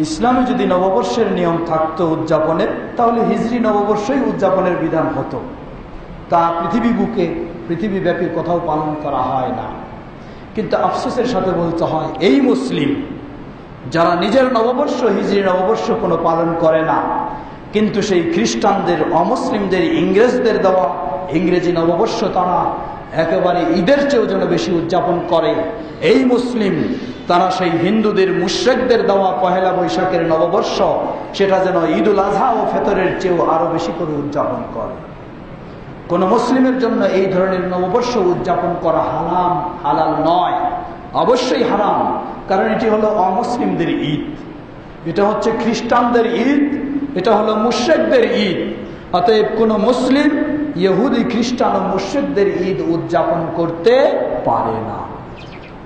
ইসলামে যদি নববর্ষের নিয়ম থাকতো উদযাপনের, তাহলে হিজরি নববর্ষই উদযাপনের বিধান হতো। তা পৃথিবীব্যাপী কোথাও পালন করা হয় না। কিন্তু আফসোসের সাথে বলতে হয়, এই মুসলিম যারা নিজের নববর্ষ হিজরি নববর্ষ কোনো পালন করে না, কিন্তু সেই খ্রিস্টানদের, অমুসলিমদের, ইংরেজদের দেওয়া ইংরেজি নববর্ষ তারা একেবারে ঈদের চেয়েও যেন বেশি উদযাপন করে। এই মুসলিম তারা সেই হিন্দুদের, মুশরিকদের দেওয়া পহেলা বৈশাখের নববর্ষ, সেটা যেন ঈদুল আজহা ও ফেতরের চেয়েও আরো বেশি করে উদযাপন করে। কোন মুসলিমের জন্য এই ধরনের নববর্ষ উদযাপন করা হালাল নয়, অবশ্যই হারাম। কারণ এটি হলো অমুসলিমদের ঈদ, এটা হচ্ছে খ্রিস্টানদের ঈদ, এটা হলো মুশরিকদের ঈদ। অতএব কোন মুসলিম ইহুদি, খ্রিস্টান ও মুশরিকদের ঈদ উদযাপন করতে পারে না।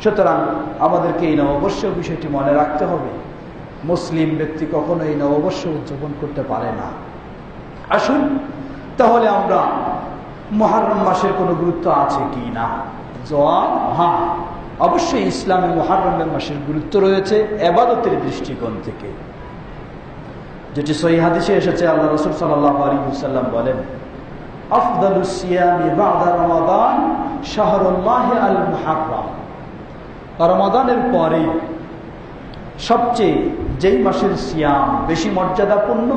সুতরাং আমাদেরকে এই নববর্ষ বিষয়টি মনে রাখতে হবে। মুসলিম ব্যক্তি কখনো এই নববর্ষ উদযাপন করতে পারে না। আসুন তাহলে আমরা মুহররম মাসের কোনো গুরুত্ব আছে কি না? জবাব হ্যাঁ, অবশ্যই ইসলামে মুহররম মাসের গুরুত্ব রয়েছে ইবাদতের দৃষ্টিকোণ থেকে। যেটি সহিহ হাদিসে এসেছে, আল্লাহ রাসূল সাল্লাল্লাহু আলাইহি ওয়াসাল্লাম বলেন, আফদালুস সিয়ামি বা'দা রমাদান শাহরুল্লাহি আল মুহররম। রমাদানের পরে সবচেয়ে যেই মাসের সিয়াম বেশি মর্যাদাপূর্ণ,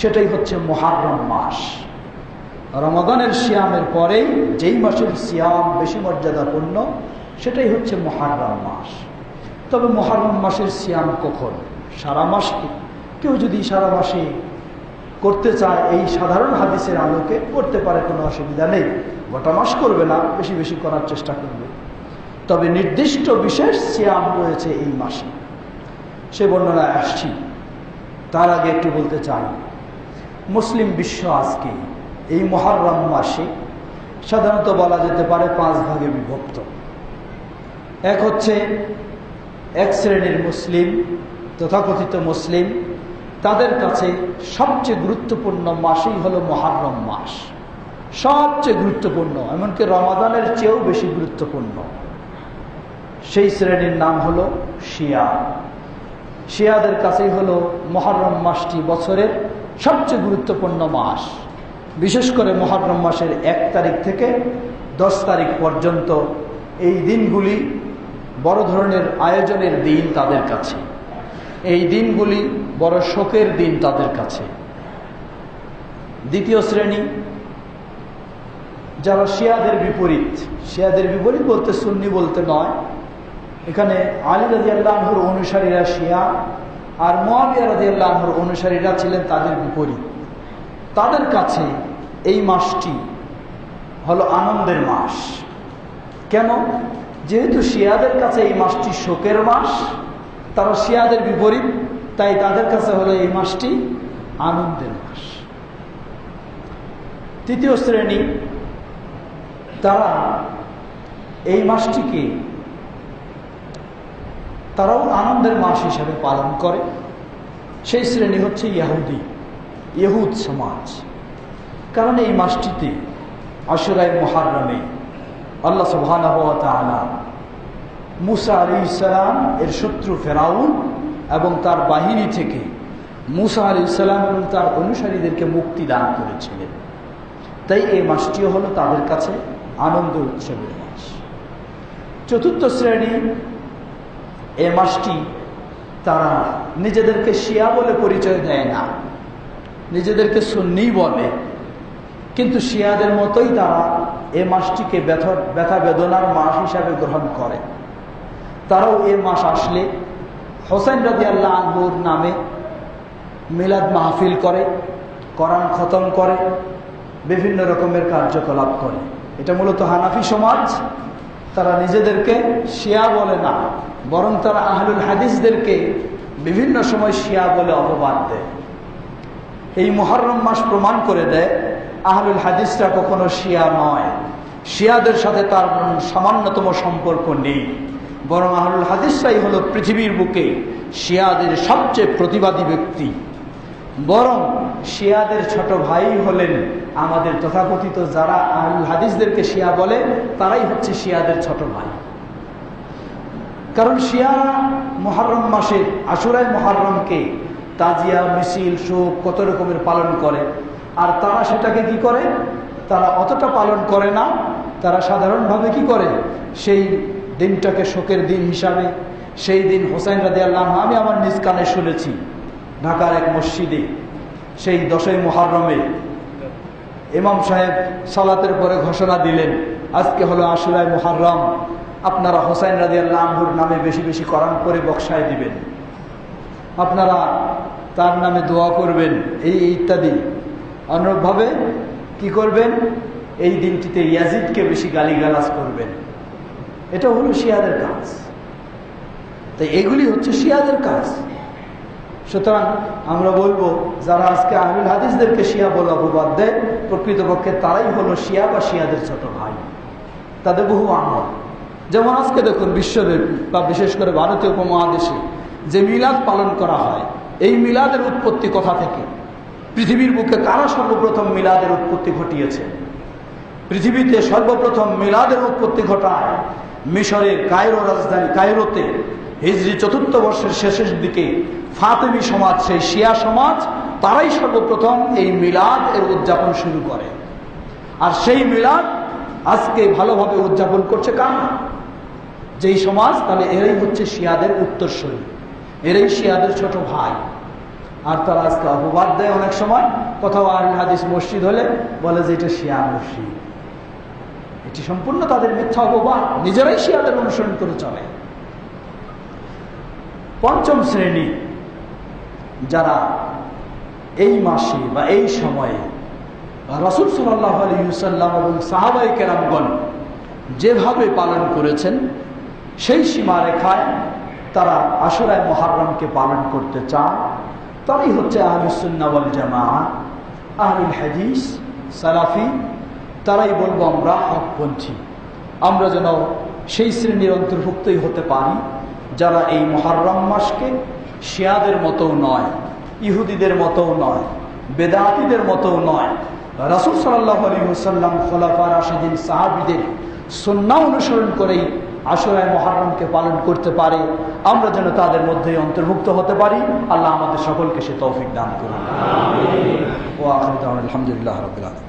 সেটাই হচ্ছে মুহররম মাস। রমাদানের সিয়ামের পরেই যেই মাসের সিয়াম বেশি মর্যাদাপূর্ণ, সেটাই হচ্ছে মুহররম মাস। তবে মুহররম মাসের সিয়াম কখন? সারা মাস। কেউ যদি সারা মাসে করতে চায়, এই সাধারণ হাদিসের আলোকে করতে পারে, কোনো অসুবিধা নেই। গোটা মাস করবে না, বেশি বেশি করার চেষ্টা করবে। তবে নির্দিষ্ট বিশেষ সিয়াম রয়েছে এই মাসে, সে বর্ণনায় আসছি। তার আগে একটু বলতে চাই, মুসলিম বিশ্ব আজকে এই মুহররম মাসে সাধারণত বলা যেতে পারে 5 ভাগে বিভক্ত। এক হচ্ছে এক শ্রেণীর মুসলিম, তথাকথিত মুসলিম, তাদের কাছে সবচেয়ে গুরুত্বপূর্ণ মাসই হলো মুহররম মাস। সবচেয়ে গুরুত্বপূর্ণ, এমনকি রমাদানের চেয়েও বেশি গুরুত্বপূর্ণ। সেই শ্রেণীর নাম হলো শিয়া। শিয়াদের কাছেই হলো মুহররম মাসটি বছরের সবচেয়ে গুরুত্বপূর্ণ মাস। বিশেষ করে মুহররম মাসের 1 তারিখ থেকে 10 তারিখ পর্যন্ত এই দিনগুলি বড় ধরনের আয়োজনের দিন তাদের কাছে। এই দিনগুলি বড় শোকের দিন তাদের কাছে। দ্বিতীয় শ্রেণী যারা শিয়াদের বিপরীত, শিয়াদের বিপরীত বলতে সুন্নি বলতে নয়, এখানে আলী রাদিয়াল্লাহু আনহুর অনুসারীরা শিয়া আর মুয়াবিয়া রাদিয়াল্লাহু আনহুর অনুসারীরা ছিলেন তাদের বিপরীত। তাদের কাছে এই মাসটি হলো আনন্দের মাস। কেন? যেহেতু শিয়াদের কাছে এই মাসটি শোকের মাস, তারা শিয়াদের বিপরীত, তাই তাদের কাছে হলো এই মাসটি আনন্দের মাস। তৃতীয় শ্রেণী, তারা এই মাসটিকে তারাও আনন্দের মাস হিসেবে পালন করে। সেই শ্রেণী হচ্ছে ইহুদ সমাজ। কারণ এই মাসটিতে আশুরায়ে মুহররমে আল্লাহ সুবহানাহু ওয়া তাআলা মুসা আলাইহিস সালাম এর শত্রু ফেরাউন এবং তার বাহিনী থেকে মুসা আলাইহিস সালাম এবং তার অনুসারীদেরকে মুক্তি দান করেছিলেন। তাই এই মাসটিও হলো তাদের কাছে আনন্দ উৎসবের মাস। চতুর্থ শ্রেণী, এই মাসটি তারা নিজেদেরকে শিয়া বলে পরিচয় দেয় না, নিজেদেরকে সুন্নি বলে, কিন্তু শিয়াদের মতোই তারা এই মাসটিকে ব্যথা বেদনার মাস হিসাবে গ্রহণ করে। তারাও এই মাস আসলে হোসেন রাদিয়াল্লাহু আনহুর নামে মিলাদ মাহফিল করে, কোরআন খতম করে, বিভিন্ন রকমের কার্যকলাপ করে। এটা মূলত হানাফি সমাজ। তারা নিজেদেরকে শিয়া বলে না, বরং তারা আহলুল হাদিসদেরকে বিভিন্ন সময় শিয়া বলে অপবাদ দেয়। এই মুহররম মাস প্রমাণ করে দেয় আহলুল হাদিসরা কখনো শিয়া নয়, শিয়াদের সাথে তার সামান্যতম সম্পর্ক নেই, বরং আহলুল হাদিসরাই হলো পৃথিবীর বুকে শিয়াদের সবচেয়ে প্রতিবাদী ব্যক্তি। বরং শিয়াদের ছোট ভাই হলেন আমাদের তথাকথিত যারা আহলুল হাদিসদেরকে শিয়া বলে, তারাই হচ্ছে শিয়াদের ছোট ভাই। কারণ শিয়া মুহররম মাসে আশুরায় মুহররমকে তাজিয়া, মিছিল, শোক কত রকমের পালন করে, আর তারা সেটাকে কি করে, তারা অতটা পালন করে না। তারা সাধারণভাবে কি করে, সেই দিনটাকে শোকের দিন হিসাবে, সেই দিন হোসেন রাদিয়াল্লাহু আনহু, আমি আমার নিজ কানে শুনেছি ঢাকার এক মসজিদে সেই 10ই মুহররমে ইমাম সাহেব সালাতের পরে ঘোষণা দিলেন, আজকে হলো আশুরায় মুহররম, আপনারা হোসেন রাদিয়াল্লাহু আনহুর নামে বেশি বেশি কোরআন পড়ে বক্সায় দিবেন, আপনারা তার নামে দোয়া করবেন, এই ইত্যাদি। অনুরূপভাবে কি করবেন, এই দিনটিতে ইয়াজিদকে বেশি গালিগালাজ করবেন। এটা হলো শিয়াদের কাজ। তাই এগুলি হচ্ছে শিয়াদের কাজ। সুতরাং আমরা বলবো, যারা আজকে আহলুল হাদিসদেরকে শিয়া বলে অপবাদ দেয়, প্রকৃতপক্ষে তারাই হলো শিয়া বা শিয়াদের ছোট ভাই। তাদের বহু আমল, যেমন আজকে দেখুন বিশ্বব্যাপী বা বিশেষ করে ভারতীয় উপমহাদেশে যে মিলাদ পালন করা হয়, এই মিলাদের উৎপত্তি কোথা থেকে? পৃথিবীর বুকে কারা সর্বপ্রথম মিলাদের উৎপত্তি ঘটিয়েছে? পৃথিবীতে সর্বপ্রথম মিলাদের উৎপত্তি ঘটায় মিশরের কায়রো, রাজধানী কায়রোতে হিজরি 4th বর্ষের শেষের দিকে ফাতেমি সমাজ, সেই শিয়া সমাজ, তারাই সর্বপ্রথম এই মিলাদ এর উদযাপন শুরু করে। আর সেই মিলাদ আজকে ভালোভাবে উদযাপন করছে কারা? যেই সমাজ, তাহলে এরাই হচ্ছে শিয়াদের উত্তরসূরি, এরাই শিয়াদের ছোট ভাই। আর তারা আজকে অপবাদ দেয় অনেক সময়, কোথাও আহলুল হাদিস মসজিদ হলে বলে যে এটা শিয়া মসজিদ। এটি সম্পূর্ণ তাদের মিথ্যা অপবাদ, নিজেরাই শিয়াদের অনুসরণ করে চলে। 5ম শ্রেণী যারা এই মাসে বা এই সময়ে রাসূল সাল্লাল্লাহু আলাইহি ওয়াসাল্লাম এবং সাহাবায়ে কেরামগণ যেভাবে পালন করেছেন, সেই সীমারেখায় তারা আশুরায়ে মুহররমকে পালন করতে চান, তারাই হচ্ছে আহলুস সুন্নাহ ওয়াল জামাআহ, আহলুল হাদিস, সালাফি। তারাই বলবো আমরা হকপন্থী। আমরা যেন সেই শ্রেণীর অন্তর্ভুক্তই হতে পারি যারা এই মুহররম মাসকে শিয়াদের মতও নয়, ইহুদিদের মতও নয়, বেদাতীদের মতও নয়, রাসূল সাল্লাল্লাহু আলাইহি ওয়াসাল্লাম, খোলাফা রাশিদিন, সাহাবীদের সুন্নাহ অনুসরণ করেই আশুরায়ে মুহররমকে পালন করতে পারে। আমরা যেন তাদের মধ্যেই অন্তর্ভুক্ত হতে পারি। আল্লাহ আমাদের সকলকে সে তৌফিক দান করুন। আমিন। ওয়া আখিরু দাওয়ানা আলহামদুলিল্লাহি রাব্বিল আলামিন।